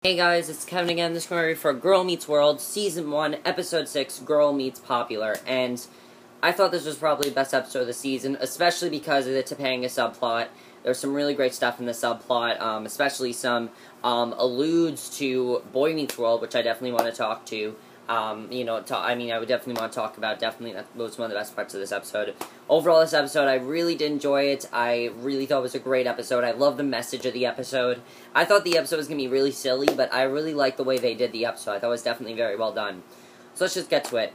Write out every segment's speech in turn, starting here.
Hey guys, it's Kevin again. This is for Girl Meets World, Season 1, Episode 6, Girl Meets Popular. And I thought this was probably the best episode of the season, especially because of the Topanga subplot. There's some really great stuff in the subplot, especially some alludes to Boy Meets World, which I definitely want to talk to. I would definitely want to talk about. Definitely, that was one of the best parts of this episode. Overall, this episode, I really did enjoy it. I really thought it was a great episode. I love the message of the episode. I thought the episode was going to be really silly, but I really liked the way they did the episode. I thought it was definitely very well done. So let's just get to it.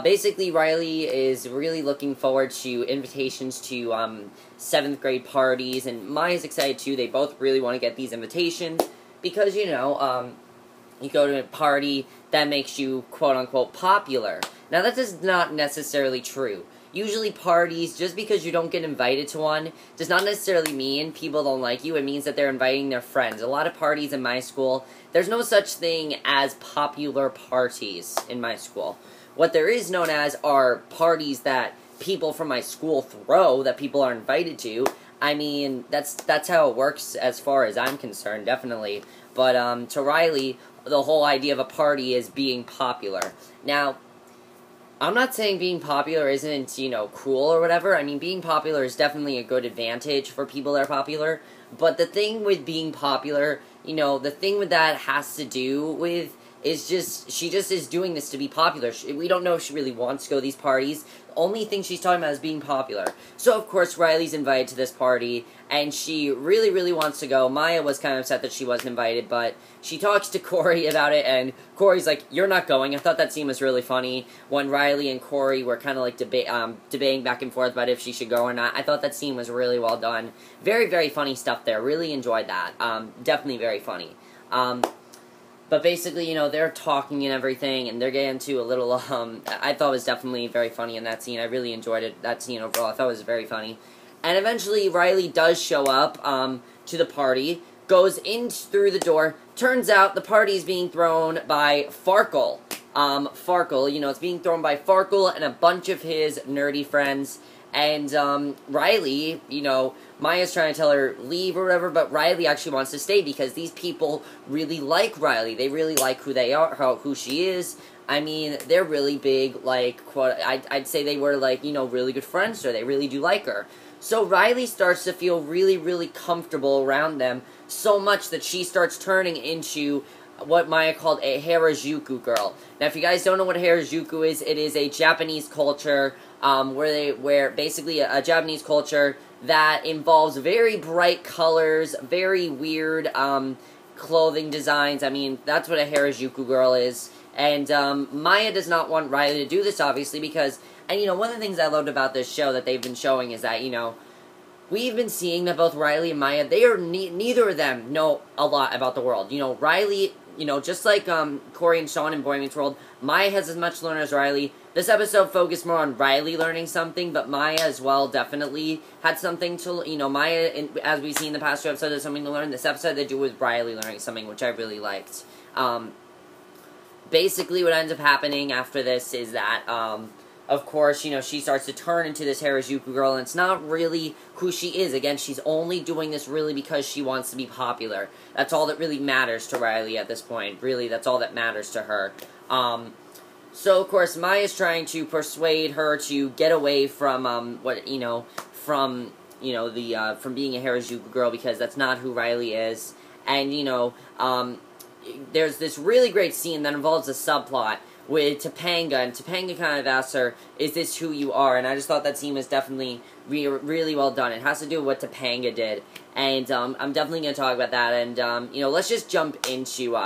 Basically, Riley is really looking forward to invitations to 7th grade parties, and Maya's excited too. They both really want to get these invitations because, you go to a party that makes you, quote-unquote, popular. Now, that is not necessarily true. Usually parties, just because you don't get invited to one, does not necessarily mean people don't like you. It means that they're inviting their friends. A lot of parties in my school, there's no such thing as popular parties in my school. What there is known as are parties that people from my school throw, that people are invited to. I mean, that's how it works as far as I'm concerned, definitely. But, to Riley, the whole idea of a party is being popular. Now, I'm not saying being popular isn't, cool or whatever. I mean, being popular is definitely a good advantage for people that are popular. But the thing with being popular, the thing with that has to do with is she just is doing this to be popular. We don't know if she really wants to go to these parties. The only thing she's talking about is being popular. So, of course, Riley's invited to this party, and she really, really wants to go. Maya was kind of upset that she wasn't invited, but she talks to Corey about it, and Corey's like, "You're not going." I thought that scene was really funny when Riley and Corey were kind of like debating back and forth about if she should go or not. I thought that scene was really well done. Very, very funny stuff there. Really enjoyed that. Definitely very funny. But basically, they're talking and everything, and they're getting into a little, I thought it was definitely very funny in that scene. I really enjoyed it, that scene overall. I thought it was very funny. And eventually, Riley does show up, to the party, goes in through the door. Turns out the party is being thrown by Farkle. Farkle, it's being thrown by Farkle and a bunch of his nerdy friends. And, Riley, Maya's trying to tell her leave or whatever, but Riley actually wants to stay because these people really like Riley. They really like who they are, who she is. I mean, they're really big, I'd say they were, really good friends to her. They really do like her. So Riley starts to feel really, really comfortable around them, so much that she starts turning into what Maya called a Harajuku girl. Now, if you guys don't know what Harajuku is, it is a Japanese culture, where basically a Japanese culture that involves very bright colors, very weird, clothing designs. I mean, that's what a Harajuku girl is. And, Maya does not want Riley to do this, obviously, because, and, one of the things I loved about this show that they've been showing is that, we've been seeing that both Riley and Maya, they are, neither of them know a lot about the world. Riley, just like, Corey and Sean in Boy Meets World, Maya has as much to learn as Riley. This episode focused more on Riley learning something, but Maya as well definitely had something to, Maya, as we've seen in the past two episodes, has something to learn. This episode they do with Riley learning something, which I really liked. Basically what ends up happening after this is that, of course, she starts to turn into this Harajuku girl, and it's not really who she is. Again, she's only doing this really because she wants to be popular. That's all that really matters to Riley at this point. Really, that's all that matters to her. So, of course, Maya's trying to persuade her to get away from, from being a Harajuku girl, because that's not who Riley is. And, there's this really great scene that involves a subplot with Topanga, and Topanga kind of asks her, "Is this who you are?" And I just thought that scene was definitely really well done. It has to do with what Topanga did, and I'm definitely going to talk about that, and, let's just jump into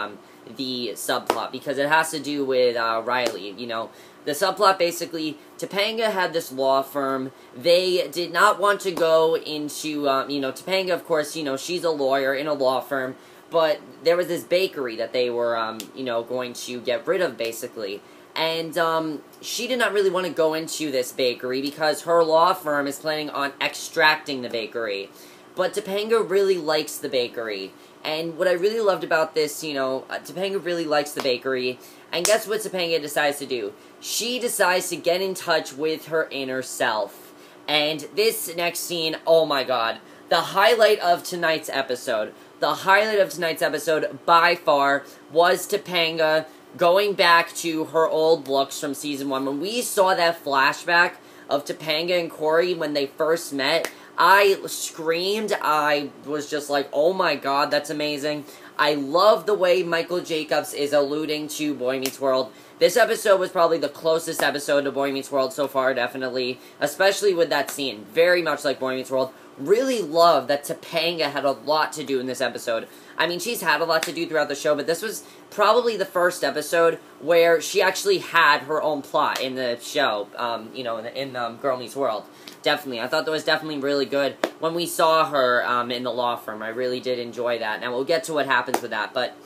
the subplot, because it has to do with Riley. The subplot, basically, Topanga had this law firm. They did not want to go into, Topanga, of course, she's a lawyer in a law firm, but there was this bakery that they were, going to get rid of, basically. And, she did not really want to go into this bakery because her law firm is planning on extracting the bakery. But Topanga really likes the bakery. And what I really loved about this, Topanga really likes the bakery. And guess what Topanga decides to do? She decides to get in touch with her inner self. And this next scene, oh my god. The highlight of tonight's episode. the highlight of tonight's episode, by far, was Topanga going back to her old looks from Season 1. When we saw that flashback of Topanga and Corey when they first met, I screamed. I was just like, oh my god, that's amazing. I love the way Michael Jacobs is alluding to Boy Meets World. This episode was probably the closest episode to Boy Meets World so far, definitely. Especially with that scene. Very much like Boy Meets World. Really love that Topanga had a lot to do in this episode. I mean, she's had a lot to do throughout the show, but this was probably the first episode where she actually had her own plot in the show, in Girl Meets World. Definitely. I thought that was definitely really good when we saw her in the law firm. I really did enjoy that. Now, we'll get to what happens with that, but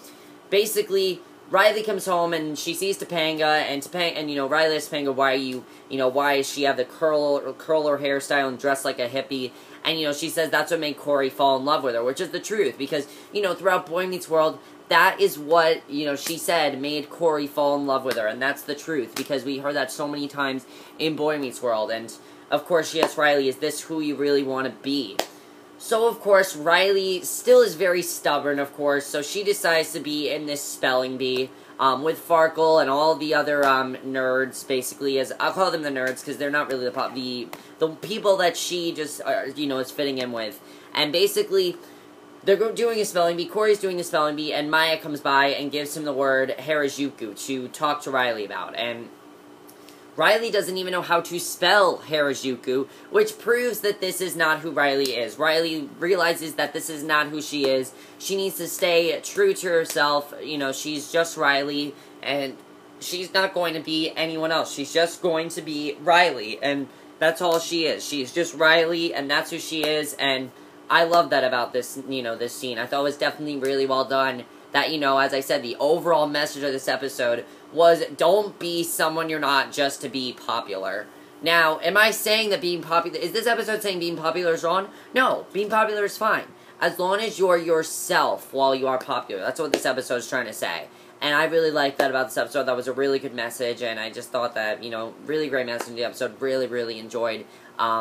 basically, Riley comes home and she sees Topanga, and Riley asks Topanga, why does she have the curler hairstyle and dress like a hippie? And, she says that's what made Corey fall in love with her, which is the truth, because, throughout Boy Meets World, that is what, she said made Corey fall in love with her, and that's the truth, because we heard that so many times in Boy Meets World, and, of course, she asks Riley, is this who you really want to be? So, of course, Riley still is very stubborn, of course, so she decides to be in this spelling bee, with Farkle and all the other, nerds, basically, I'll call them the nerds, because they're not really the people that she just, is fitting in with. And basically, they're doing a spelling bee, Corey's doing a spelling bee, and Maya comes by and gives him the word Harajuku to talk to Riley about, and Riley doesn't even know how to spell Harajuku, which proves that this is not who Riley is. Riley realizes that this is not who she is. She needs to stay true to herself. She's just Riley, and she's not going to be anyone else. She's just going to be Riley, and that's all she is. She's just Riley, and that's who she is, and I love that about this, this scene. I thought it was definitely really well done. That, as I said, the overall message of this episode was, don't be someone you're not just to be popular. Now, am I saying that being popular... Is this episode saying being popular is wrong? No, being popular is fine. As long as you're yourself while you are popular. That's what this episode is trying to say. And I really liked that about this episode. That was a really good message, and I just thought that, really great message in the episode. Really, really enjoyed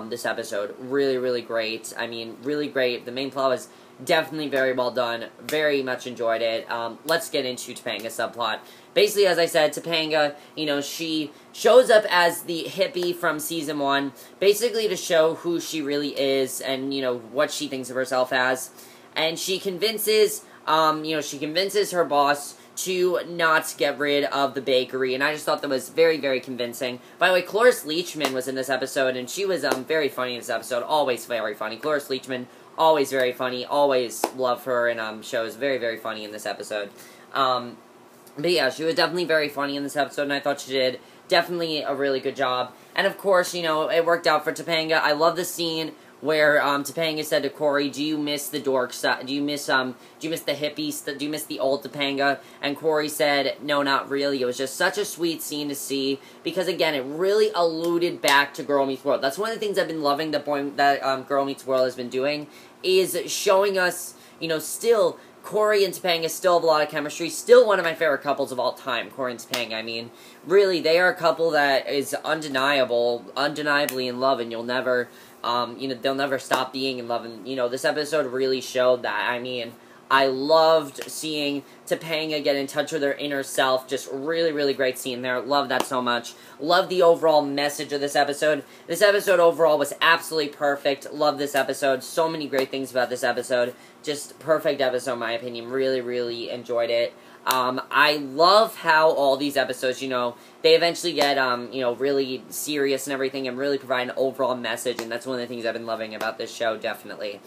this episode. Really, really great. I mean, really great. The main plot was definitely very well done. Very much enjoyed it. Let's get into Topanga's subplot. Basically, as I said, Topanga, she shows up as the hippie from Season 1, basically to show who she really is and, what she thinks of herself as. And she convinces, her boss to not get rid of the bakery, and I just thought that was very, very convincing. By the way, Cloris Leachman was in this episode, and she was very funny in this episode. Always very funny. Cloris Leachman, always very funny. Always love her in shows. Very, very funny in this episode. But yeah, she was definitely very funny in this episode, and I thought she did definitely a really good job. And of course, it worked out for Topanga. I love the scene where Topanga said to Corey, "Do you miss the dork side? Do you miss the hippies? Do you miss the old Topanga?" And Corey said, "No, not really." It was just such a sweet scene to see because again, it really alluded back to Girl Meets World. That's one of the things I've been loving that Girl Meets World has been doing is showing us, still. Corey and Topanga still have a lot of chemistry. Still one of my favorite couples of all time, Corey and Topanga. I mean, really, they are a couple that is undeniably in love, and you'll never, they'll never stop being in love. And, this episode really showed that. I mean, I loved seeing Topanga get in touch with her inner self. Just really, really great scene there. Love that so much. Love the overall message of this episode. This episode overall was absolutely perfect. Love this episode. So many great things about this episode. Just perfect episode in my opinion. Really, really enjoyed it. I love how all these episodes, they eventually get, really serious and everything and really provide an overall message, and that's one of the things I've been loving about this show, definitely.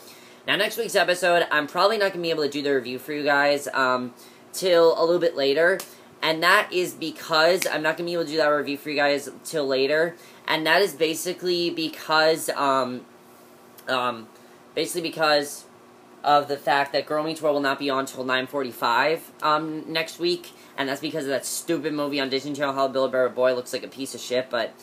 Now, next week's episode, I'm probably not going to be able to do the review for you guys till a little bit later, and that is because I'm not going to be able to do that review for you guys till later, and that is basically because of the fact that Girl Meets World will not be on until 9:45 next week, and that's because of that stupid movie on Disney Channel, How to Build a Better Boy. Looks like a piece of shit, but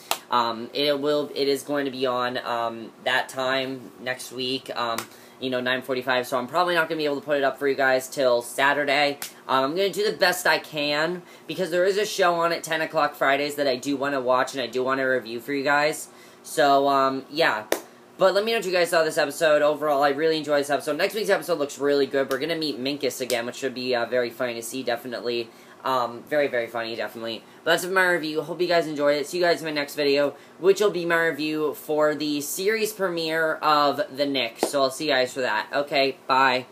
it is going to be on that time next week, 9:45, so I'm probably not going to be able to put it up for you guys till Saturday. I'm going to do the best I can, because there is a show on at 10 o'clock Fridays that I do want to watch, and I do want to review for you guys. So, yeah. But let me know what you guys thought of this episode. Overall, I really enjoyed this episode. Next week's episode looks really good. We're going to meet Minkus again, which should be very funny to see, definitely. Very, very funny, definitely. But that's my review. Hope you guys enjoyed it. See you guys in my next video, which will be my review for the series premiere of The Nick. So I'll see you guys for that. Okay, bye.